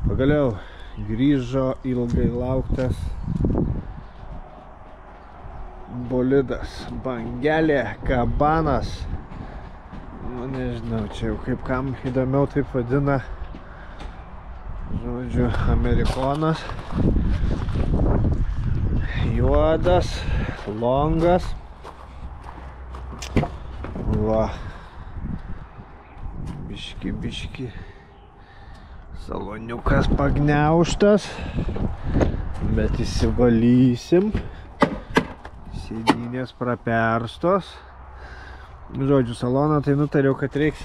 Pagaliau grįžo ilgai lauktas bolidas, bangelė, kabanas. Nu, nežinau, čia jau kaip kam įdomiau taip vadina. Žodžiu, amerikonas. Juodas, longas. Va. Biški. Saloniukas pagniauštas. Bet įsivalysim. Sėdynės praperstos. Žodžiu, saloną tai nutariau, kad reiks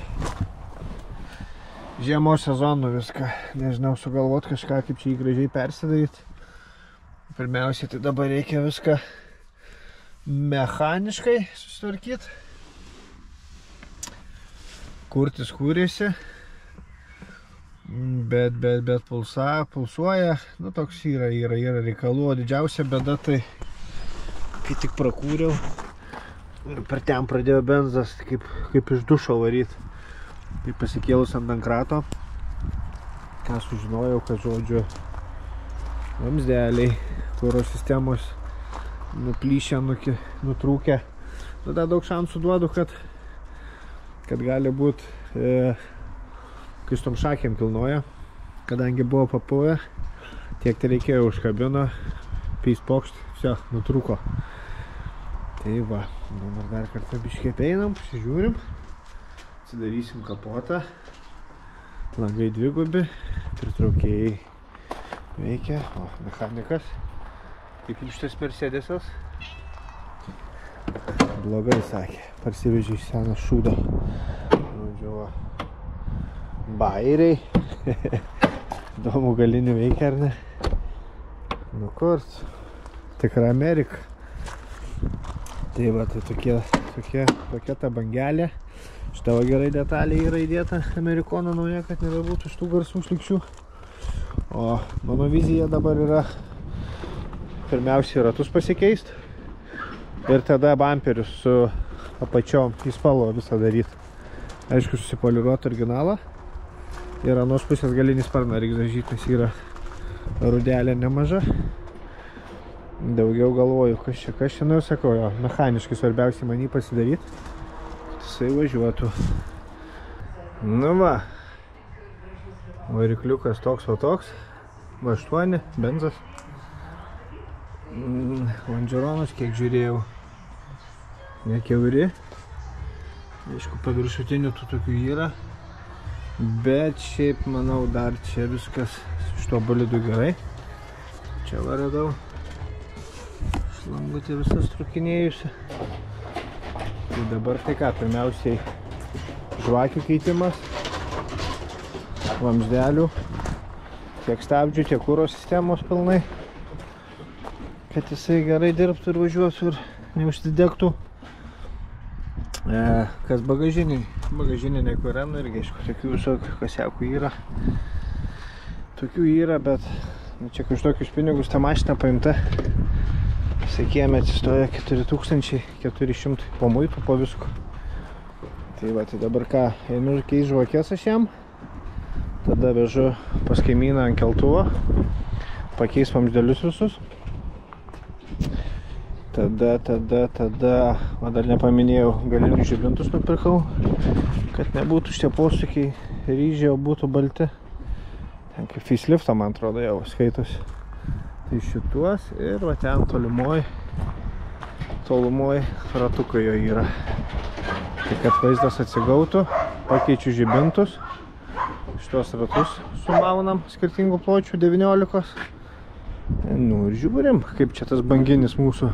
žiemos sezonų viską. Nežinau, sugalvot kažką, kaip čia jį gražiai persidaryti. Pirmiausiai, tai dabar reikia viską mechaniškai susitvarkyti. Kurtis kūrėsi. Bet pulsuoja. Nu, toks yra reikalų. O didžiausia bėda tai, kai tik prakūriau, per ten pradėjo benzas kaip iš dušo varyti. Tai pasikėlus ant dankrato, ką sužinojau, kad žodžiu vamzdeliai, kuro sistemos nuplyšę, nutrūkę. Tada daug šansų duodu, kad gali būt, kai su tom šakėm kilnoja, kadangi buvo papuvę, tiek tai reikėjo užkabino, pys pokšt, все, nutrūko. Tai va, dabar dar kartą biškį apeinam, pasižiūrim. Atsidarysim kapotą. Langai dvigubi, pritraukėjai veikia. O, mechanikas. Kaip šitas Mercedesas. Blogai sakė. Parsivežė iš seną šūdą. Žodžiu, va. Bairiai. Įdomu galinių veikia, ar ne? Nu kurs. Tikra Amerika. Tai va, tai tokia ta bangelė. Šitą va gerai detalė yra įdėta amerikono nauja, kad nebebūtų šitų garsų šlikščių. O mano vizija dabar yra pirmiausiai ratus pasikeisti ir tada bamperius su apačiom į spalvą visą daryti. Aišku, susipoliruoti originalą ir anos pusės galinį sparną reikia dažyti, nes yra rudelė nemaža. Daugiau galvoju, kas čia, nu sakau, jo, mechaniškai svarbiausiai man jį pasidaryti. Jisai važiuotų. Nu va. Varikliukas toks o toks. V8, benzas. Longeronas, kiek žiūrėjau, nekiauri. Aišku, paviršutinių tų tokių yra. Bet šiaip, manau, dar čia viskas su šituo bolidu gerai. Čia va radau. Šlangutė visas trukinėjusi. Tai dabar tai ką, pirmiausiai žvakių keitimas, vamzdelių, tiek stabdžių, tiek kuro sistemos pilnai, kad jisai gerai dirbtų ir važiuotų ir neužsidegtų. Kas bagažiniai? Bagažinė kurenų irgi, aišku, tokių visokių kasiakų yra. Tokių yra, bet čia už tokius pinigus ta mašina paimta. Kieme atsistoja 4400 po muitų, po visko. Tai va, tai dabar ką, einu ir keis žvakės aš jam. Tada vežu pas kaimyną ant keltuvo. Pakeis vamzdelius visus. Tada, va dar nepaminėjau, galinių žibintus nupirkau, kad nebūtų šitie posūkiai ryžiai, o būtų balti. Ten kaip facelifto, man atrodo, jau skaitos. Tai šituos ir va ten tolumoj ratukai jo yra. Tai kad vaizdas atsigautų, pakeičiu žibintus. Šitos ratus sumaunam skirtingų pločių 19. Nu ir žiūrim, kaip čia tas banginis mūsų.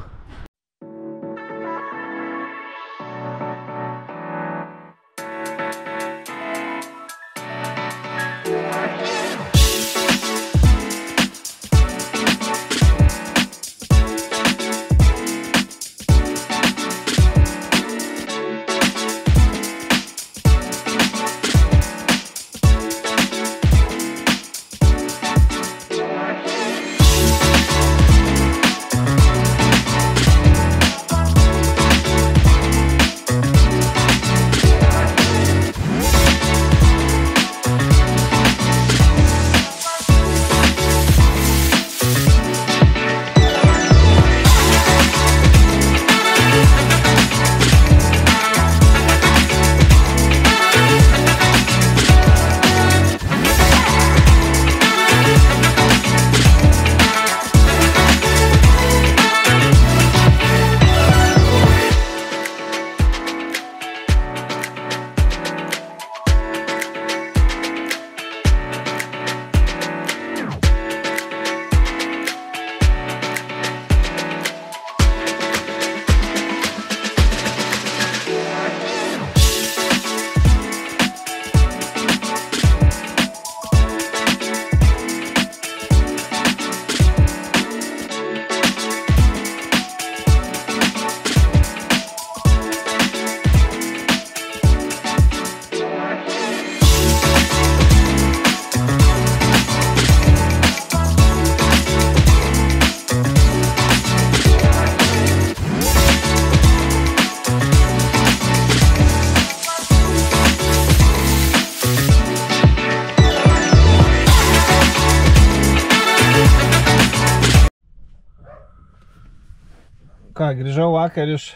Ką, grįžau vakar iš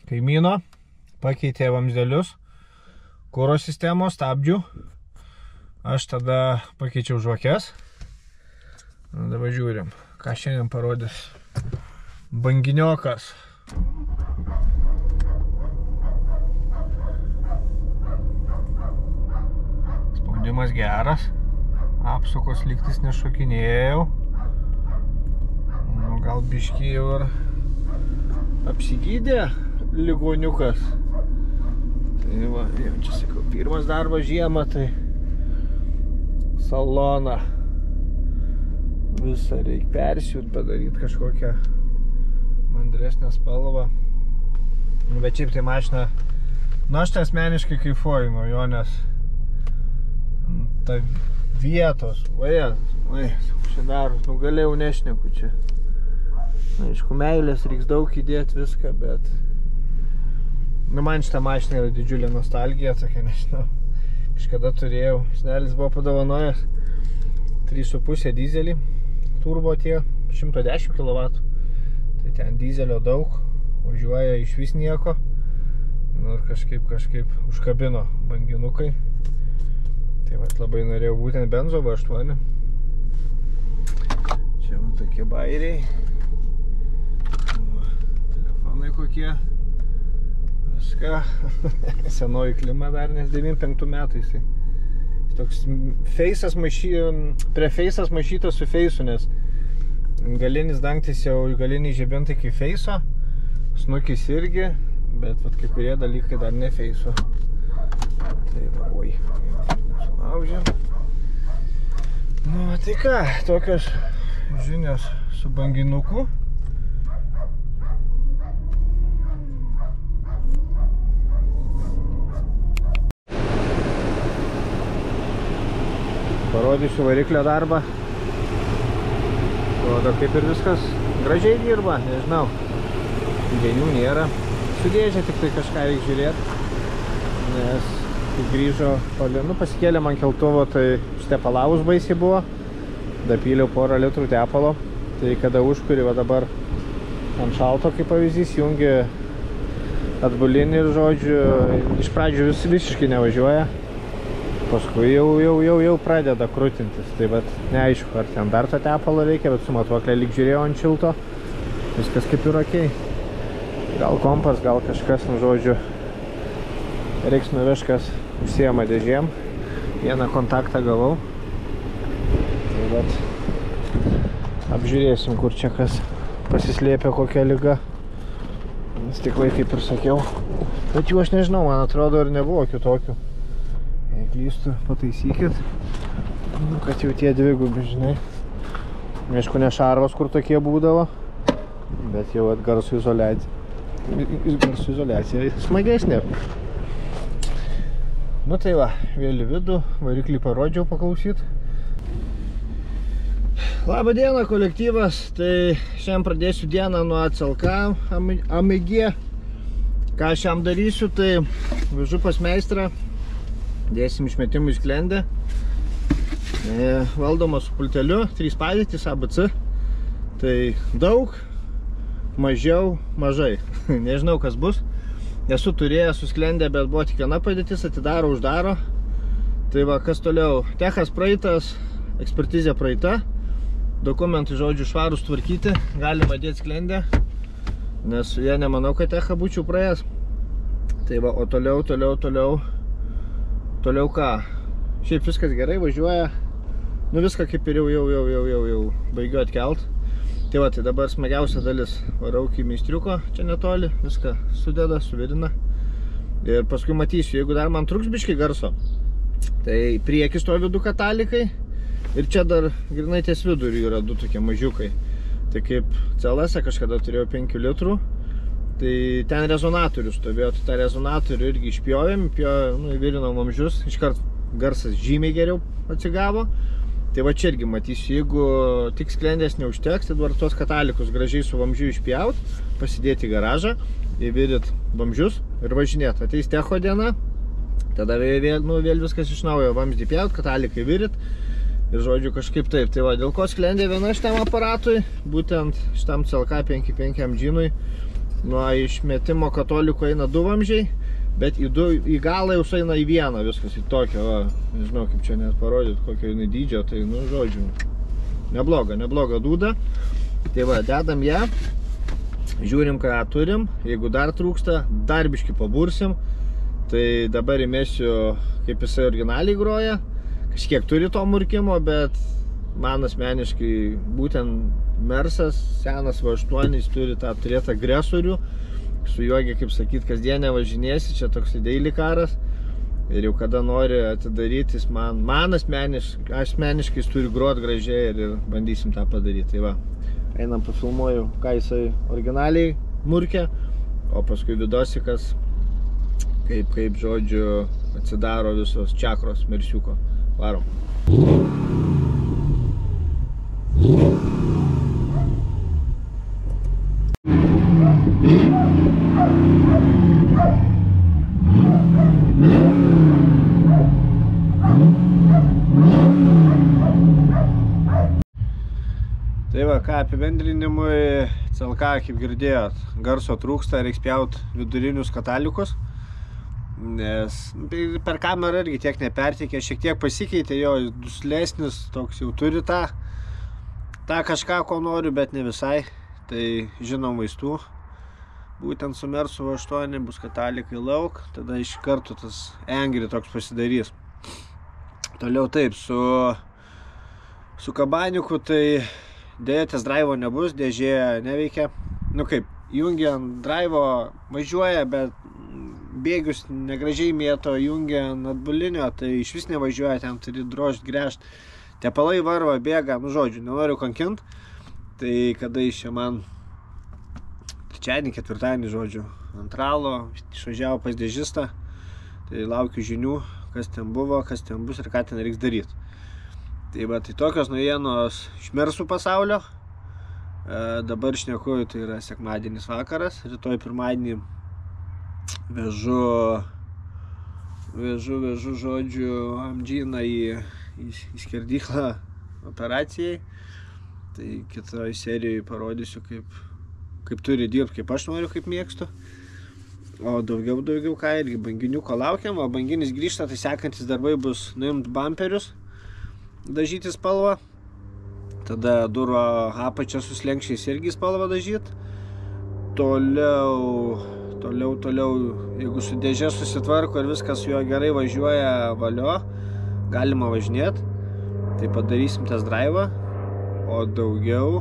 kaimyno, pakeitė vamzdelius, kuro sistemos, stabdžių. Aš tada pakeičiau žvakes. Dabar žiūrim, ką šiandien parodys banginiokas. Spaudimas geras. Apsukos lygtis nešokinėjau. Gal biškį jau ir apsigydė ligoniukas. Tai va, jau čia sakau, pirmas darbas žiemą, tai saloną visą reikia persiūt, padaryti kažkokią mandresnę spalvą. Bet šiaip tai mašina, aš tai asmeniškai kaifuoju nuo jo, nes ta vietos, čia daros, galėjau nešneku čia. Aišku, meilės reiks daug įdėti viską, bet man šitą mašiną yra didžiulė nostalgija, tokia, nežinau. Kažkada turėjau, senelis buvo padovanojęs 3,5 dizelį, turbo tie, 110 kW. Tai ten dizelio daug, važiuoja iš vis nieko. Nu ir kažkaip užkabino banginukai. Tai vat labai norėjau būtent benzo V8. Čia va tokie bairiai. Telefonai kokie. Viską. Senoji klima dar, nes 95 metų jisai. Toks feisas prefeisas maišytas su feisu, nes galinis dangtis jau galiniai žibintai kaip feiso, snukis irgi, bet vat kai kurie dalykai dar ne feiso. Tai va, oi, sulaužėm. Nu, tai ką, tokios žinios su banginuku. Parodysiu variklio darbą. Rodo, kaip ir viskas gražiai dirba, nežinau. Dėnių nėra. Sudėžė, tik tai kažką reikia žiūrėti. Nes kai grįžo, pasikėlė man keltuvo, tai tepalaus baisiai buvo. Dapyliau porą litrų tepalo. Tai kada užkuri, va dabar ant šalto, kaip pavyzdys, jungi atbulinį ir, žodžiu, iš pradžių visiškai nevažiuoja. Paskui jau pradeda krūtintis, tai bet neaišku, ar ten dar to tepalo reikia, bet su matuoklė lyg žiūrėjau ant šilto, viskas kaip ir okei. Gal kompas, gal kažkas, nu žodžiu, reiks nuvežti, kas užsiema dėžėm. Vieną kontaktą gavau, tai bet apžiūrėsim, kur čia kas pasislėpė, kokia liga. Stiklai, kaip ir sakiau, bet jų aš nežinau, man atrodo, ir nebuvo kitokių. Jei klystu, pataisykit. Nu, kad jau tie dvigubi, žinai. Aišku, ne šarvos, kur tokie būdavo, bet jau garsų izoliacija smagesnė. Nu tai va, vėl į vidų, variklį parodžiau paklausyt. Labą dieną, kolektyvas. Tai šiandien pradėsiu dieną nuo CLK AMG. Ką aš jam darysiu, tai vežu pas meistrą. Dėsim išmetimų į sklendę. Valdoma su pulteliu, 3 padėtys ABC. Tai daug, mažiau, mažai. Nežinau, kas bus. Esu turėjęs su sklendę, bet buvo tik viena padėtis, atidaro, uždaro. Tai va, kas toliau. Techas praeitas, ekspertizė praeita. Dokumentai, žodžiu, švarus tvarkyti. Galima dėti sklendę, nes jie nemanau, kad techą būčiau praėjęs. Tai va, o toliau ką? Šiaip viskas gerai, važiuoja. Nu viską kaip ir jau baigiu atkelt. Tai va, tai dabar smagiausia dalis. Varau iki meistriuko, čia netoli. Viską sudeda, suvirina. Ir paskui matysiu, jeigu dar man truks biškai garso. Tai prieki stovi 2 katalikai. Ir čia dar grinai ties viduriu yra 2 tokie mažiukai. Tai kaip CLS kažkada turėjau 5 litrų. Tai ten rezonatorius stovėjo, tai tą rezonatorių irgi išpjovėm, įvirinom vamzdžius, iškart garsas žymiai geriau atsigavo. Tai va čia irgi matysiu, jeigu tik sklendės neužteks, tai dabar tuos katalikus gražiai su vamzdžiu išpjaut, pasidėti į garažą, įvirit vamzdžius ir važinėt. Ateis techo diena, tada vėl viskas iš naujo, vamzdį pjaut, katalikai virit. Ir žodžiu kažkaip taip. Tai va, dėl ko sklendė viena šitam aparatui, būtent šitam CLK 55 MG-nui, nuo išmetimo katoliko eina 2 vamzdžiai, bet į galą jau eina į vieną viskas, į tokią, va, nežinau kaip čia net parodyt, kokio jinai dydžio, tai, nu, žodžiu, nebloga dūda. Tai va, dedam ją, žiūrim, ką turim, jeigu dar trūksta, dar biškį pabursim, tai dabar įmesiu, kaip jisai originaliai groja, kažkiek turi to murkimo, bet man asmeniškai būtent Mersas, senas V8, jis turi tą turėtą agresorių, su juogi, kaip sakyt, kasdienę važinėsi, čia toks daily karas. Ir jau kada nori atidaryti, jis man asmeniškai jis turi grot gražiai ir bandysim tą padaryti. Tai va, einam pafilmuoju, ką jisai originaliai murkia, o paskui vidosikas, kaip žodžiu, atsidaro visos čakros Mersiuko. Varom. Tai va, ką apibendrinimui, CLK, kaip girdėjot, garso trūksta, reiks pjaut vidurinius katalikus, nes per kamerą irgi tiek neperteikė, šiek tiek pasikeitė, jo duslesnis, toks jau turi tą kažką, ko noriu, bet ne visai, tai žinom vaistų. Būtent su Mersu V8 bus katalikai lauk, tada iš karto tas Angry toks pasidarys. Toliau taip, su kabaniku tai dėja test drive'o nebus, dėžė neveikia. Nu kaip, jungia ant drive'o važiuoja, bet bėgius negražiai mėto, jungia ant atbulinio, tai iš vis nevažiuoja, ten turi drožt, gręžt. Tepalai varva, bėga, nu žodžiu, nenoriu kankint. Tai kada iš čia man trečiadienį, ketvirtadienį, žodžiu, ant ralo, išvažiavo pas dėžistą, tai laukiu žinių, kas ten buvo, kas ten bus ir ką ten reiks daryti. Tai va, tai tokios naujienos iš Mersų pasaulio. Dabar šnekuoju, tai yra sekmadienis vakaras, rytoj pirmadienį vežu, žodžiu, Amdžiną į skerdyklą operacijai. Tai kitoj serijoje parodysiu, kaip turi dirbti, kaip aš noriu, kaip mėgstu. O daugiau ką, irgi banginiuko laukiam, o banginis grįžta, tai sekantis darbai bus nuimt bumperius, dažyti spalvą. Tada durų apačią su slenkščiais irgi spalvą dažyti. Toliau, jeigu su dėžė susitvarko ir viskas su juo gerai važiuoja, valio, galima važinėti. Tai padarysim test drive'ą. O daugiau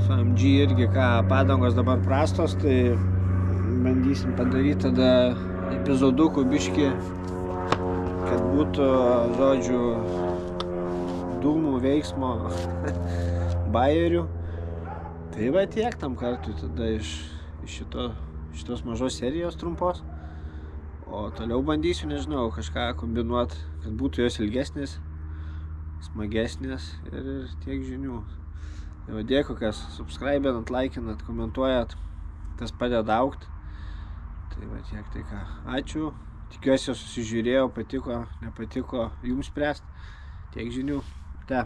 su MG irgi, ką padangos dabar prastos, tai bandysim padaryti tada epizodukų biškį, kad būtų, žodžiu, dūmų, veiksmo, bajerių. Tai va tiek tam kartui tada iš šitos mažos serijos trumpos. O toliau bandysiu, nežinau, kažką kombinuoti, kad būtų jos ilgesnės, smagesnės ir tiek žinių. Tai va dėkui, kas subscribinat, laikinat, komentuojat, tas padeda augti. Tai va tiek, tai ką. Ačiū, tikiuosi susižiūrėjau, patiko, nepatiko, jums spręst. Tiek žinių. Te.